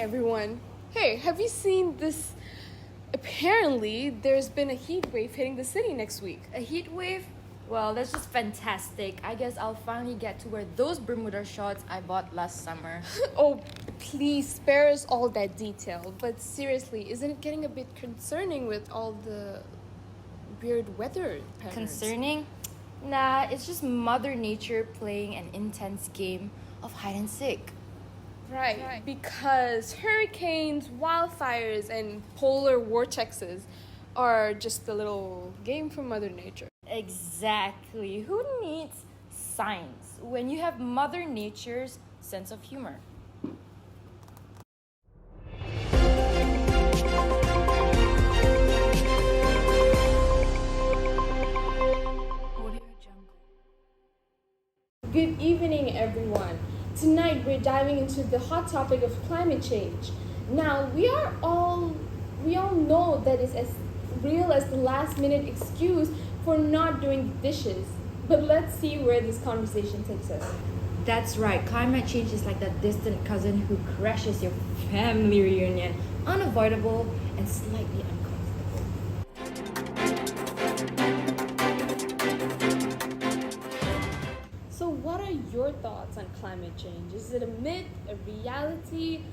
everyone. Hey, have you seen this? Apparently, there's been a heat wave hitting the city next week. A heat wave? Well, that's just fantastic. I guess I'll finally get to wear those Bermuda shorts I bought last summer. Oh, please spare us all that detail. But seriously, isn't it getting a bit concerning with all the weird weather patterns? Concerning? Nah, it's just Mother Nature playing an intense game of hide and seek. Right, because hurricanes, wildfires, and polar vortexes are just a little game from Mother Nature. Exactly. Who needs science when you have Mother Nature's sense of humor? Good evening, everyone. Tonight we're diving into the hot topic of climate change. Now, we all know that it's as real as the last minute excuse for not doing the dishes. But let's see where this conversation takes us. That's right. Climate change is like that distant cousin who crashes your family reunion. Unavoidable and slightly uncomfortable. So, what are your thoughts on climate change? Is it a myth, a reality,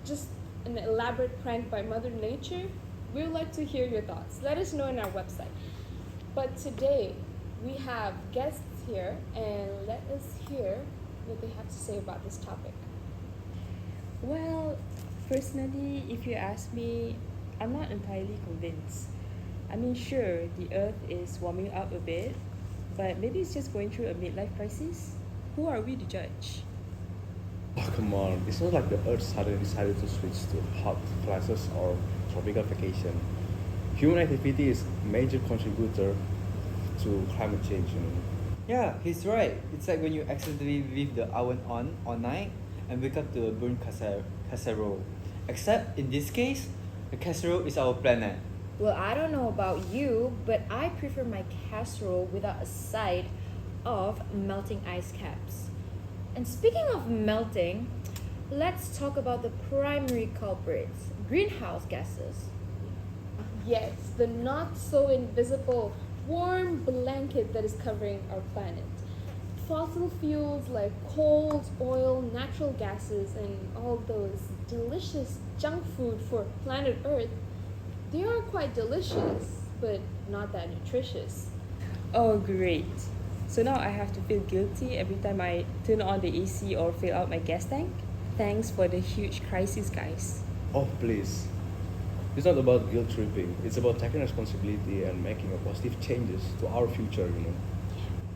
just an elaborate prank by Mother Nature? We would like to hear your thoughts. Let us know on our website. But today, we have guests here, and let us hear what they have to say about this topic. Well, personally, if you ask me, I'm not entirely convinced. I mean, sure, the Earth is warming up a bit, but maybe it's just going through a midlife crisis. Who are we to judge? Oh, come on. It's not like the Earth suddenly decided to switch to hot flashes or tropical vacation. Human activity is a major contributor to climate change. Yeah, he's right. It's like when you accidentally leave the oven on all night and wake up to a burnt casserole. Except in this case, the casserole is our planet. Well, I don't know about you, but I prefer my casserole without a side of melting ice caps. And speaking of melting, let's talk about the primary culprits, greenhouse gases. Yes, the not so invisible warm blanket that is covering our planet. Fossil fuels like coal, oil, natural gases, and all those delicious junk food for planet Earth, they are quite delicious, but not that nutritious. Oh, great. So now I have to feel guilty every time I turn on the AC or fill out my gas tank? Thanks for the huge crisis, guys. Oh, please. It's not about guilt tripping. It's about taking responsibility and making a positive changes to our future.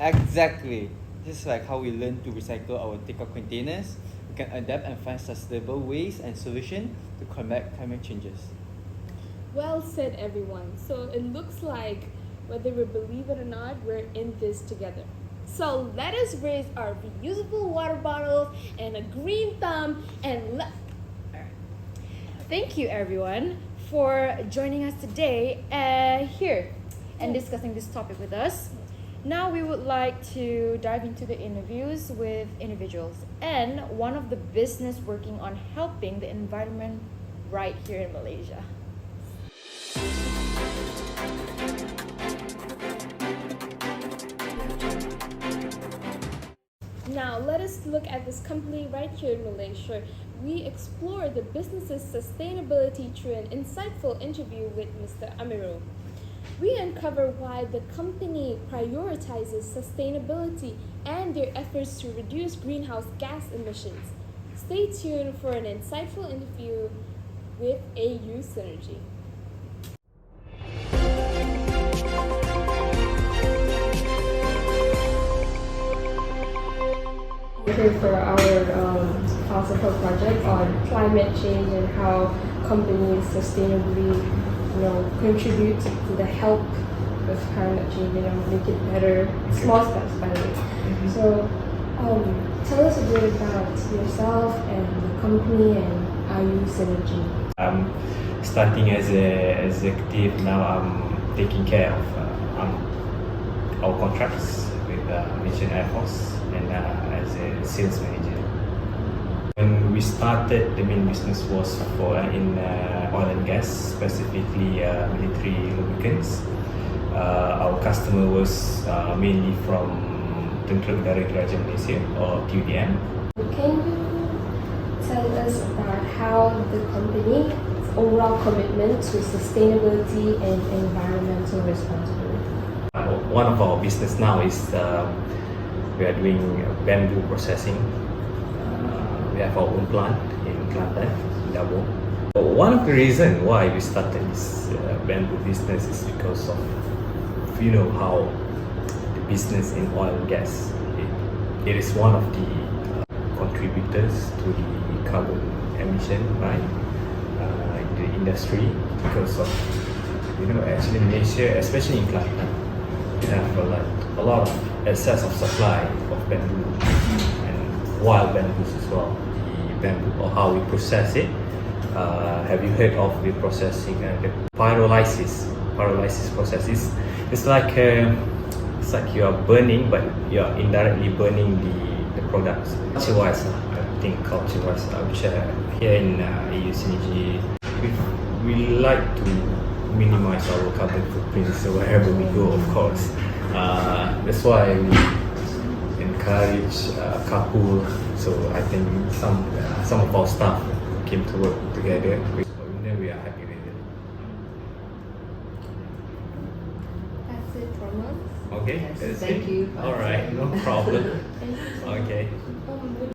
Exactly. This is like how we learn to recycle our takeout containers. We can adapt and find sustainable ways and solutions to combat climate changes. Well said, everyone. So it looks like, whether we believe it or not, we're in this together. So let us raise our reusable water bottles and a green thumb and Thank you, everyone, for joining us today here and discussing this topic with us. Now we would like to dive into the interviews with individuals and one of the business working on helping the environment right here in Malaysia. Now, let us look at this company right here in Malaysia. We explore the business's sustainability through an insightful interview with Mr. Amirul. We uncover why the company prioritizes sustainability and their efforts to reduce greenhouse gas emissions. Stay tuned for an insightful interview with AU Synergy. Here for our Alpha project on climate change and how companies sustainably, contribute to the help with climate change, make it better. Small steps, by the way. So, tell us a bit about yourself and the company and IU Synergy. I'm starting as an executive now. I'm taking care of our contracts with Malaysian Air Force and as a sales manager. When we started, the main business was in oil and gas, specifically military lubricants. Our customer was mainly from Tentera Udara Diraja Malaysia, or TUDM. Can you tell us about how the company's overall commitment to sustainability and environmental responsibility? One of our business now is we are doing bamboo processing. We have our own plant in Kelantan, Davao. One of the reasons why we started this bamboo business is because of, how the business in oil and gas, it is one of the contributors to the carbon emission, right, in the industry, because of, actually in Malaysia, especially in Kelantan, we have a lot of excess of supply of bamboo and wild bamboos as well. The bamboo, or how we process it. Have you heard of the processing, the pyrolysis? Pyrolysis process is it's like you are burning, but you are indirectly burning the products. Culture-wise, I think culture-wise, here in AU Synergy, we like to minimize our carbon footprint. So wherever we go, of course, that's why we encourage carpool. So I think some of our staff came to work together. We are happy with it. That's it from us. Okay, Yes, that's thank it. you. All right, no problem. Thank you so Okay. much.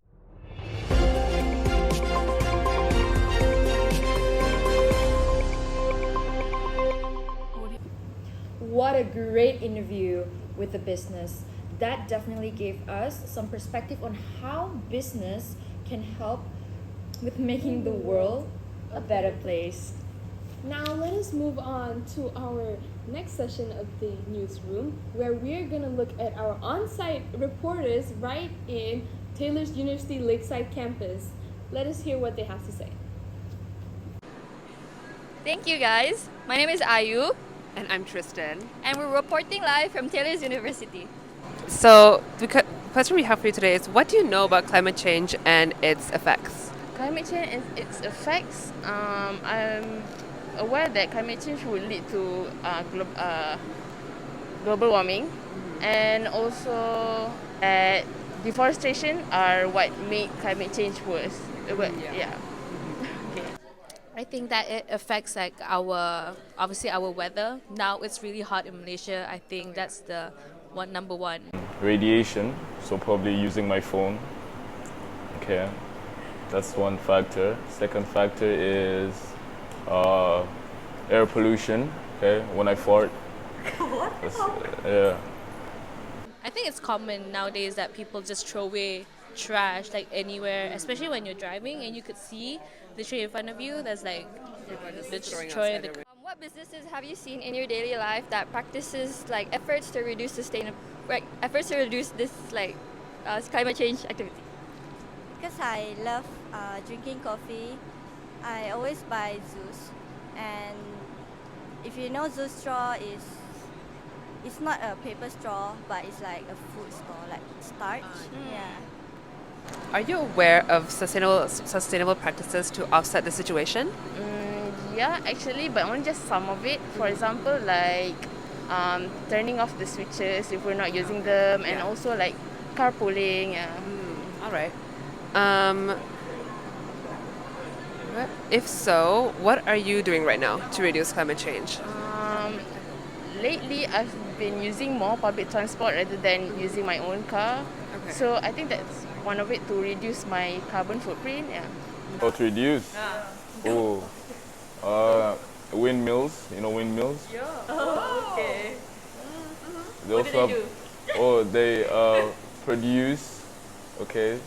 What a great interview with the business. That definitely gave us some perspective on how business can help with making the world a better place. Now let us move on to our next session of the newsroom, where we're gonna look at our on-site reporters right in Taylor's University Lakeside campus. Let us hear what they have to say. Thank you guys. My name is Ayu And I'm Tristan. and we're reporting live from Taylor's University. So, the question we have for you today is, what do you know about climate change and its effects? Climate change and its effects. I'm aware that climate change will lead to global warming, and also that deforestation are what make climate change worse. Yeah. I think that it affects like obviously our weather. Now it's really hot in Malaysia. I think that's the number one. Radiation, so probably using my phone. Okay, that's one factor. Second factor is air pollution. Okay, when I fart. What? Yeah. I think it's common nowadays that people just throw away trash like anywhere, especially when you're driving and you could see the tree in front of you. There's like destroying the. What businesses have you seen in your daily life that practices like efforts to reduce this climate change activity? Because I love drinking coffee, I always buy Zeus. And if you know, Zeus straw it's not a paper straw, but it's like a food straw, like starch. Yeah. Are you aware of sustainable practices to offset the situation? Yeah, actually, but only just some of it. For example, like turning off the switches if we're not using them, and also like carpooling. Yeah. All right. If so, what are you doing right now to reduce climate change? Lately, I've been using more public transport rather than using my own car. Okay. So I think that's one of it, to reduce my carbon footprint. Yeah. Oh, to reduce? Oh, windmills. You know windmills? Yeah. Oh, okay. They also have, they produce, okay,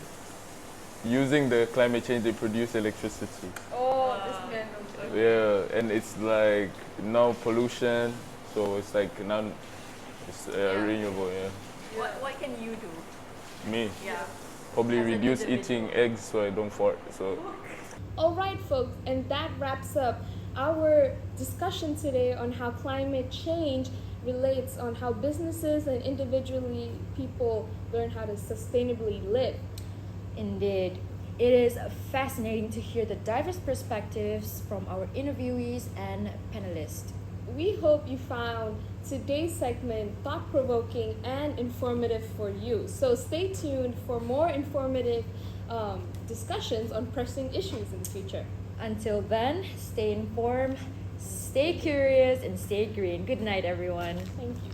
using the climate change, they produce electricity. Oh, this man. Yeah, and it's like no pollution, so it's like it's renewable. Yeah. What can you do? Me? Yeah. Probably As an reduce individual. eating eggs so I don't fart. So. Alright folks, and that wraps up our discussion today on how climate change relates on how businesses and individually people learn how to sustainably live. Indeed. It is fascinating to hear the diverse perspectives from our interviewees and panelists. We hope you found today's segment thought-provoking and informative for you. So stay tuned for more informative discussions on pressing issues in the future. Until then, stay informed, stay curious, and stay green. Good night, everyone. Thank you.